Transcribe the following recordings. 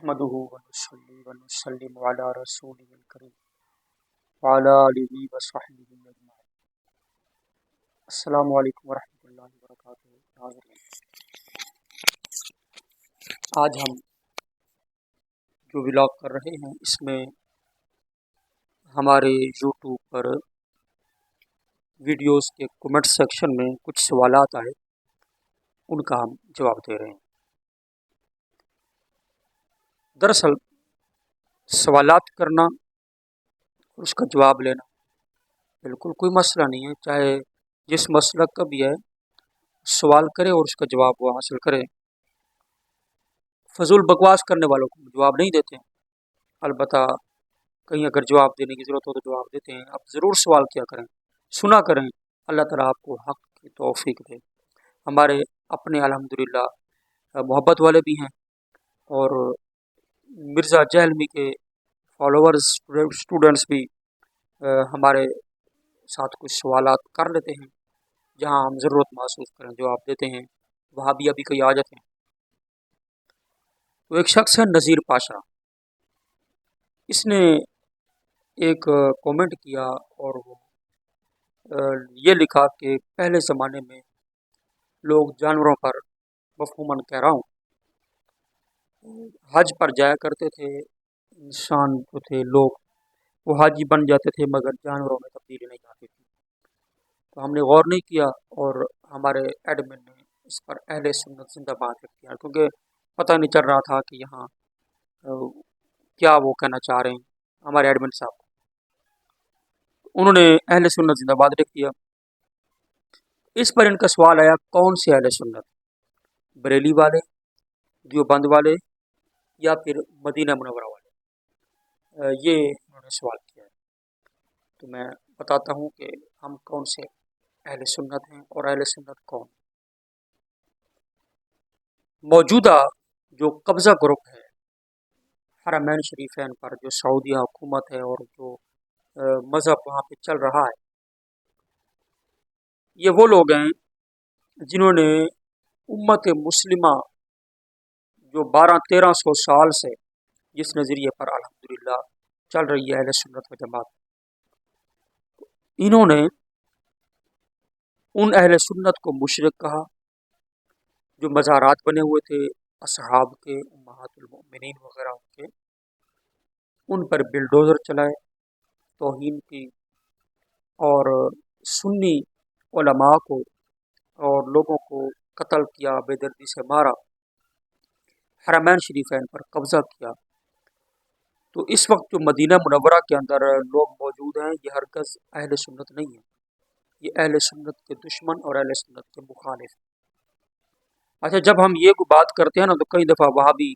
नहमदुहु व नुसल्ली व नुसल्लिमु अला रसूलिहिल करीम व अला आलिहि व सहबिहि अजमईन। अस्सलामु अलैकुम व रहमतुल्लाहि व बरकातुहू। नाज़रीन, आज हम जो व्लॉग कर रहे हैं इसमें हमारे यूट्यूब पर वीडियोस के कमेंट सेक्शन में कुछ सवालात आए, उनका हम जवाब दे रहे हैं। दरअसल सवालात करना और उसका जवाब लेना बिल्कुल कोई मसला नहीं है, चाहे जिस मसलक का भी है सवाल करे और उसका जवाब वो हासिल करे। फजूल बकवास करने वालों को जवाब नहीं देते हैं, अलबत्ता कहीं अगर जवाब देने की ज़रूरत हो तो जवाब देते हैं। आप ज़रूर सवाल किया करें, सुना करें। अल्लाह ताला आपको हक़ की तौफीक दे। हमारे अपने अल्हम्दुलिल्लाह मोहब्बत वाले भी हैं और मिर्ज़ा जहलमी के फॉलोअर्स स्टूडेंट्स भी हमारे साथ कुछ सवालात कर लेते हैं, जहां हम ज़रूरत महसूस करें जवाब देते हैं। वहाँ भी अभी कई आजत हैं। तो एक शख्स है नज़ीर पाशा, इसने एक कमेंट किया और वो ये लिखा कि पहले ज़माने में लोग जानवरों पर, मफ़हूमन कह रहा हूँ, हज पर जाया करते थे। इंसान जो थे लोग वो हाजी बन जाते थे, मगर जानवरों में तब्दीली नहीं आती थी। तो हमने गौर नहीं किया और हमारे एडमिन ने इस पर अहले सुन्नत जिंदाबाद लिख दिया, क्योंकि पता नहीं चल रहा था कि यहाँ क्या वो कहना चाह रहे हैं हमारे एडमिन साहब। उन्होंने अहले सुन्नत जिंदाबाद लिख दिया। इस पर इनका सवाल आया, कौन से अहले सुन्नत, बरेली वाले, देवबंद वाले या फिर मदीना मुनव्वरा वाले? ये उन्होंने सवाल किया है। तो मैं बताता हूँ कि हम कौन से अहले सुन्नत हैं और अहले सुन्नत कौन। मौजूदा जो कब्ज़ा ग्रुप है हरमैन शरीफैन पर, जो सऊदी हुकूमत है और जो मज़हब वहाँ पे चल रहा है, ये वो लोग हैं जिन्होंने उम्मत मुस्लिमा जो 1200-1300 साल से जिस नज़रिए पर अल्हम्दुलिल्लाह चल रही है अहले सुन्नत व जमात, इन्होंने उन अहले सुन्नत को मुशरिक कहा जो मज़ारात बने हुए थे असहाब के, उम्महातुल मोमिनीन वगैरह के, उन पर बिल्डोज़र चलाए, तौहीन की और सुन्नी उलमा को और लोगों को कत्ल किया, बेदर्दी से मारा, हरमैन शरीफैन पर कब्ज़ा किया। तो इस वक्त जो मदीना मुनव्वरा के अंदर लोग मौजूद हैं, ये हरगज़ अहले सुन्नत नहीं है, ये अहले सुन्नत के दुश्मन और अहले सुन्नत के मुखालिफ। अच्छा, जब हम ये बात करते हैं ना तो कई दफ़ा वहाँ भी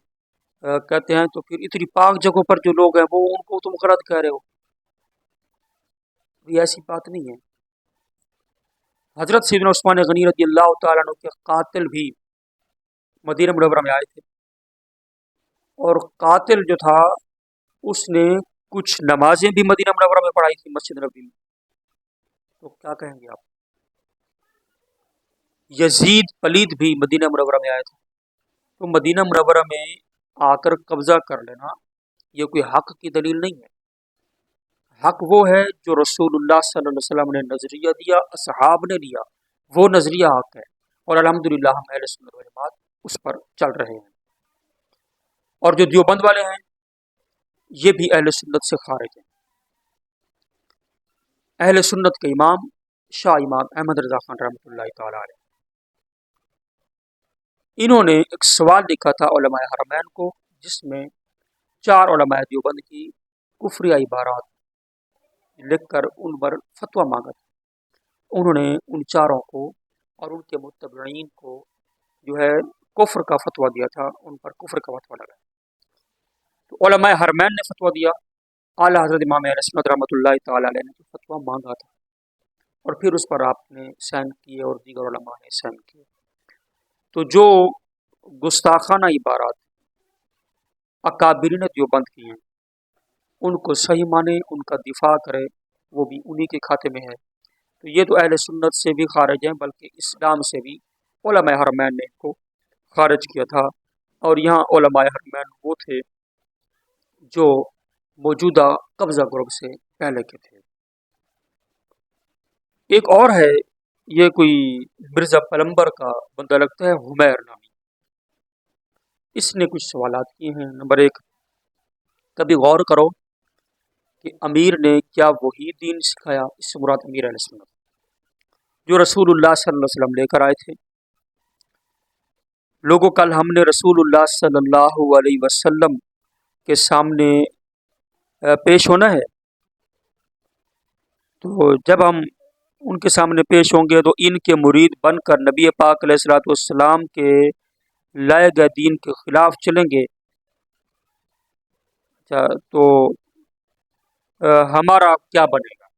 कहते हैं तो फिर इतनी पाक जगहों पर जो लोग हैं वो उनको तुम गलत कह रहे हो। ये ऐसी बात नहीं है। हज़रत सैयदना उस्मान गनी रज़ियल्लाहु तआला अन्हु के कातिल भी मदीना मुनव्वरा में आए थे और कातिल जो था उसने कुछ नमाजें भी मदीना मुनव्वरा में पढ़ाई थी, मस्जिद नबी में। तो क्या कहेंगे आप? यजीद पलीद भी मदीना मुनव्वरा में आए थे। तो मदीना मुनव्वरा में आकर कब्जा कर लेना ये कोई हक की दलील नहीं है। हक वो है जो रसूलुल्लाह सल्लल्लाहु अलैहि वसल्लम ने नजरिया दिया, असहाब ने लिया, वो नजरिया हक है और अल्हम्दुलिल्लाह हम अहले सुन्नत वल जमात उस पर चल रहे हैं। और जो देवबंद वाले हैं ये भी अहले सुन्नत से खारिज हैं। अहले सुन्नत के इमाम शाह इमाम अहमद रज़ा खान रहमतुल्लाहि तआला अलैह, इन्होंने एक सवाल लिखा था उलमाए हरमैन को, जिसमें 4 उलमाए देवबंद की कुफ्रिया इबारात लिखकर उन पर फतवा मांगा था। उन्होंने उन चारों को और उनके मुत्तबईन को जो है कुफ्र का फतवा दिया था, उन पर कुफ्र का फतवा लगा। तो उलमाए हरमैन ने फतवा दिया, आला हज़रत इमाम अहले सुन्नत रहमतुल्लाहि तआला अलैह ने जो फतवा मांगा था और फिर उस पर आपने साइन किए और दीगर उलमा ने साइन किए। तो जो गुस्ताखाना इबारात अकाबिरीन देवबंद की हैं उनको सही माने, उनका दिफा करे, वो भी उन्हीं के खाते में है। तो ये तो अहले सुन्नत से भी खारिज हैं, बल्कि इस्लाम से भी उलमाए हरमैन ने इनको खारिज किया था। और यहाँ उलमाए हरमैन वो थे जो मौजूदा कब्जा ग्रुप से पहले के थे। एक और है, ये कोई मिर्ज़ा पलम्बर का बंदा लगता है, हुमैर नामी। इसने कुछ सवालात किए हैं। नंबर एक, कभी गौर करो कि अमीर ने क्या वही दीन सिखाया, इससे मुराद अमीर अलैहि सल्लम, जो रसूलुल्लाह सल्लल्लाहु अलैहि वसल्लम लेकर आए थे। लोगों, कल हमने रसूलुल्लाह सल्लल्लाहु अलैहि वसल्लम के सामने पेश होना है। तो जब हम उनके सामने पेश होंगे तो इनके मुरीद बनकर नबी पाक अलैहिस्सलातु वस्सलाम के लाए गए दीन के खिलाफ चलेंगे। अच्छा, तो हमारा क्या बनेगा?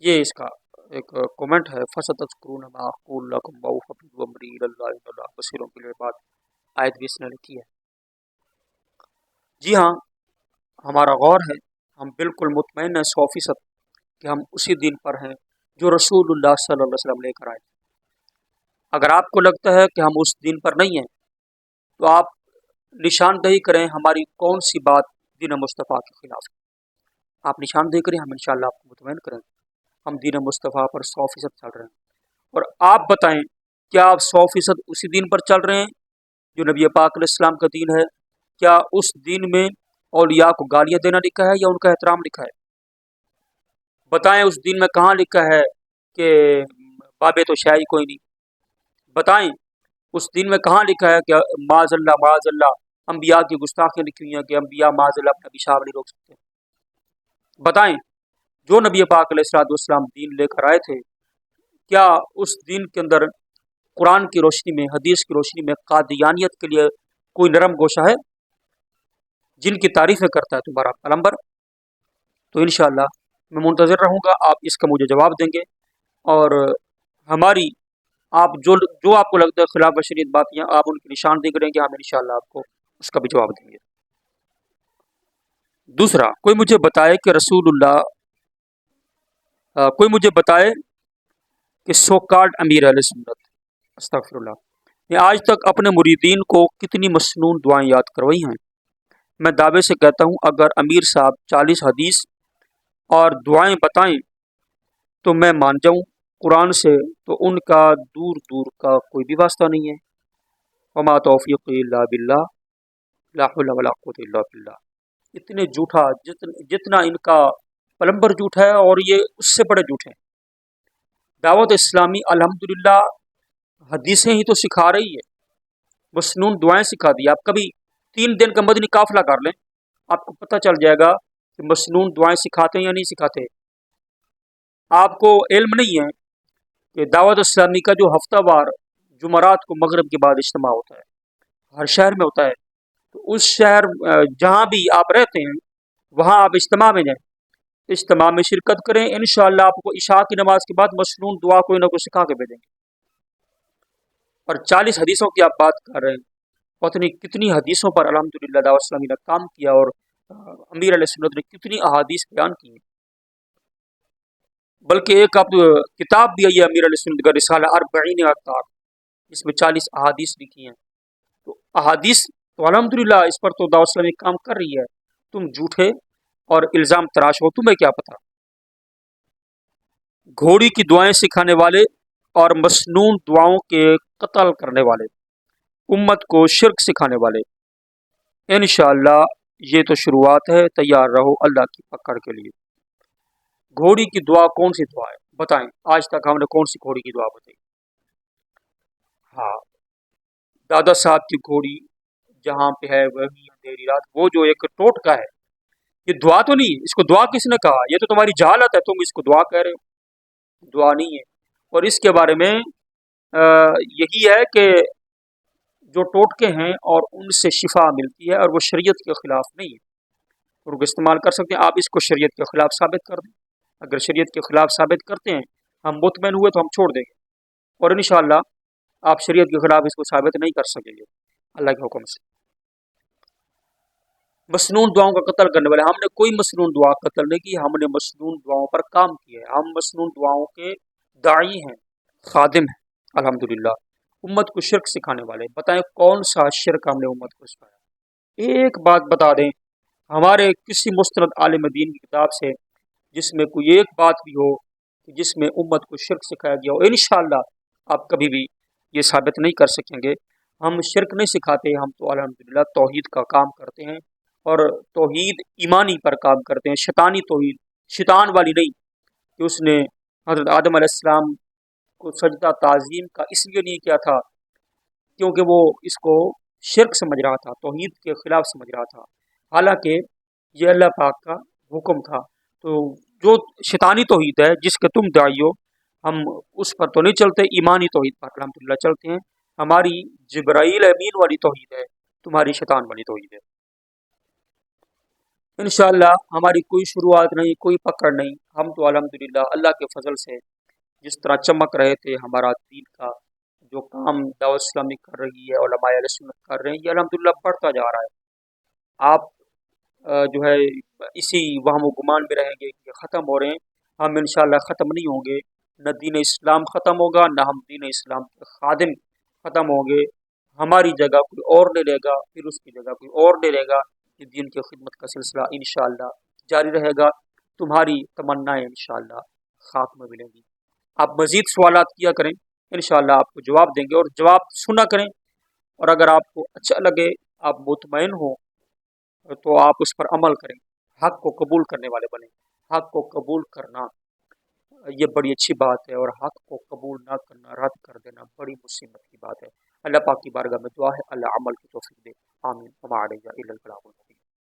ये इसका एक कमेंट है। फसतज़कुरून मा अक़ूलु लकुम व उफ़व्विदु अमरी इलल्लाहि इन्नल्लाह बसीरुम बिल इबाद। आयत भी इसने लिखी है। जी हाँ, हमारा गौर है, हम बिल्कुल मुतमईन हैं 100% कि हम उसी दिन पर हैं जो रसूलुल्लाह सल्लल्लाहु अलैहि वसल्लम लेकर आए। अगर आपको लगता है कि हम उस दिन पर नहीं हैं, तो आप निशानदेही करें हमारी कौन सी बात दीन मुस्तफ़ा के खिलाफ है। आप निशानदेही करें, हम इंशाअल्लाह आपको मुतमईन करें हम दीन मुस्तफ़ा पर 100% चल रहे हैं। और आप बताएं, क्या आप 100% उसी दिन पर चल रहे हैं जो नबी पाक अलैहिस्सलाम का दीन है? क्या उस दीन में औलिया को गालियाँ देना लिखा है या उनका एहतराम लिखा है? बताएं, उस दीन में कहाँ लिखा है कि बाबे तो शाही कोई नहीं? बताएं, उस दिन में कहाँ लिखा है कि माज़ल्ला अम्बिया की गुस्ताखियाँ लिखी हुई हैं कि अम्बिया माज़ल्ला अपना पेशाब नहीं रोक सकते? बताएं, जो नबी पाक अलैहिस्सलातु वस्सलाम दीन लेकर आए थे, क्या उस दीन के अंदर कुरान की रोशनी में, हदीस की रोशनी में कादियानियत के लिए कोई नरम गोशा है? जिनकी तारीफ़ें करता है तुम्हारा पैगंबर। तो इंशाअल्लाह मैं मुंतज़िर रहूँगा, आप इसका मुझे जवाब देंगे। और हमारी, आप जो आपको लगता है खिलाफ शरीयत बातियाँ, आप उनकी निशानदेही करेंगे, हम इंशाअल्लाह आपको उसका भी जवाब देंगे। दूसरा, कोई मुझे बताए कि सो कॉल्ड अमीर अहले सुन्नत, अस्तगफिरुल्लाह, ने आज तक अपने मुरीदीन को कितनी मसनून दुआएं याद करवाई हैं। मैं दावे से कहता हूँ, अगर अमीर साहब 40 हदीस और दुआएं बताएं तो मैं मान जाऊँ। कुरान से तो उनका दूर दूर का कोई भी वास्ता नहीं है। वमा तौफीक़ी इल्ला बिल्लाह, ला हौला वला कुव्वता इल्ला बिल्लाह। इतने झूठा, जितना इनका पलंबर झूठ है, और ये उससे बड़े झूठ हैं। दावत इस्लामी अल्हम्दुलिल्लाह हदीसें ही तो सिखा रही है, मसनून दुआएं सिखा दी। आप कभी 3 दिन का मदनी काफिला कर लें, आपको पता चल जाएगा कि मसनून दुआएं सिखाते हैं या नहीं सिखाते। आपको इल्म नहीं है कि दावत इस्लामी का जो हफ्तावार जुमरात को मगरिब के बाद इज्तिमा होता है, हर शहर में होता है। तो उस शहर जहाँ भी आप रहते हैं, वहाँ आप इज्तिमा में जाएं, इज्तिमा में शिरकत करें। इंशाअल्लाह आपको इशा की नमाज के बाद मसनून दुआ कोई ना कोई सिखा के भेजेंगे। और 40 हदीसों की आप बात कर रहे हैं, पता नहीं कितनी हदीसों पर अल्हम्दुलिल्लाह दावत इस्लामी ने काम किया, और अमीर अलैहि सुन्नत ने कितनी अहादीस बयान की हैं। बल्कि एक आप किताब भी आई है अमीर अलैहि सुन्नत का, रिसाला अर्बईन अतार, इसमें 40 अहादीस लिखी हैं। तो अहादीस तो अल्हम्दुलिल्लाह इस पर तो दावत इस्लामी काम कर रही है। तुम झूठे और इल्ज़ाम तराश हो, तुम्हें क्या पता। घोड़ी की दुआएं सिखाने वाले और मसनून दुआओं के कत्ल करने वाले, उम्मत को शिर्क सिखाने वाले, इंशाअल्लाह ये तो शुरुआत है, तैयार रहो अल्लाह की पकड़ के लिए। घोड़ी की दुआ कौन सी दुआ है बताएं? आज तक हमने कौन सी घोड़ी की दुआ बताई? हाँ, दादा साहब की घोड़ी जहाँ पे है वही अंधेरी रात, वो जो एक टोटका है, ये दुआ तो नहीं है। इसको दुआ किसने कहा? ये तो तुम्हारी जहालत है, तुम इसको दुआ कह रहे हो। दुआ नहीं है। और इसके बारे में यही है कि जो टोटके हैं और उनसे शिफा मिलती है, और वो शरीयत के खिलाफ नहीं है, और वो इस्तेमाल कर सकते हैं। आप इसको शरीयत के खिलाफ साबित कर दें। अगर शरीयत के खिलाफ साबित करते हैं, हम मुतमईन हुए तो हम छोड़ देंगे, और इंशाअल्लाह आप शरीयत के खिलाफ इसको साबित नहीं कर सकेंगे अल्लाह के हुक्म से। मसनून दुआओं का कत्ल करने वाले, हमने कोई मसनून दुआ कत्ल नहीं की, हमने मसनून दुआओं पर काम किया है। हम मसनून दुआओं के दाई हैं, खादिम हैं अल्हम्दुलिल्लाह। उम्मत को शिर्क सिखाने वाले, बताएं कौन सा शिर्क हमने उम्मत को सिखाया? एक बात बता दें, ہمارے کسی مستند عالم دین کی کتاب سے جس میں کوئی ایک بات بھی ہو کہ جس میں امت کو شرک سکھایا گیا ہو، انشاءاللہ آپ کبھی بھی یہ ثابت نہیں کر سکیں گے۔ ہم شرک نہیں سکھاتے، ہم تو الحمدللہ توحید کا کام کرتے ہیں، اور توحید ایمانی پر کام کرتے ہیں، شیطانی توحید، شیطان والی نہیں کہ اس نے حضرت آدم علیہ السلام کو سجدہ تعظیم کا اس لیے نہیں کیا تھا کیونکہ وہ اس کو شرک سمجھ رہا تھا، توحید کے خلاف سمجھ رہا تھا، حالانکہ یہ اللہ پاک کا حکم تھا۔ تو جو شیطانی توحید ہے جس کے تم داعی ہو، ہم اس پر تو نہیں چلتے، ایمانی توحید پر الحمدللہ چلتے ہیں۔ ہماری جبرائیل امین والی توحید ہے، تمہاری شیطان والی توحید ہے۔ انشاءاللہ ہماری کوئی شروعات نہیں، کوئی پکڑ نہیں، ہم تو الحمدللہ اللہ کے فضل سے جس طرح چمک رہے تھے، ہمارا دین کا جو کام دعوت اسلامی کر رہی ہے، علماء اہل سنت کر رہے ہیں، یہ الحمدللہ بڑھتا جا رہا ہے۔ آپ جو ہے اسی وہم و گمان میں رہیں گے کہ ختم ہو رہے ہیں، ہم انشاءاللہ ختم نہیں ہوں گے، نہ دین اسلام ختم ہوگا، نہ ہم دین اسلام کے خادم ختم ہوں گے۔ ہماری جگہ کوئی اور لے لے گا، پھر اس کی جگہ کوئی اور لے لے گا، یہ دین کی خدمت کا سلسلہ انشاءاللہ جاری رہے گا۔ تمہاری تمنائیں انشاءاللہ خاک میں ملیں گی۔ آپ مزید سوالات کیا کریں، انشاءاللہ آپ کو جواب دیں گے، اور جواب سنا کریں، اور اگر آپ کو اچھا لگے، آپ مطمئن ہوں، تو آپ اس پر عمل کریں، حق کو قبول کرنے والے بنیں۔ حق کو قبول کرنا یہ بڑی اچھی بات ہے، اور حق کو قبول نہ کرنا، رد کر دینا بڑی مصیبت کی بات ہے۔ اللہ پاک کی بارگاہ میں دعا ہے اللہ عمل کی توفیق دے، آمین۔ وما علینا الا البلاغ۔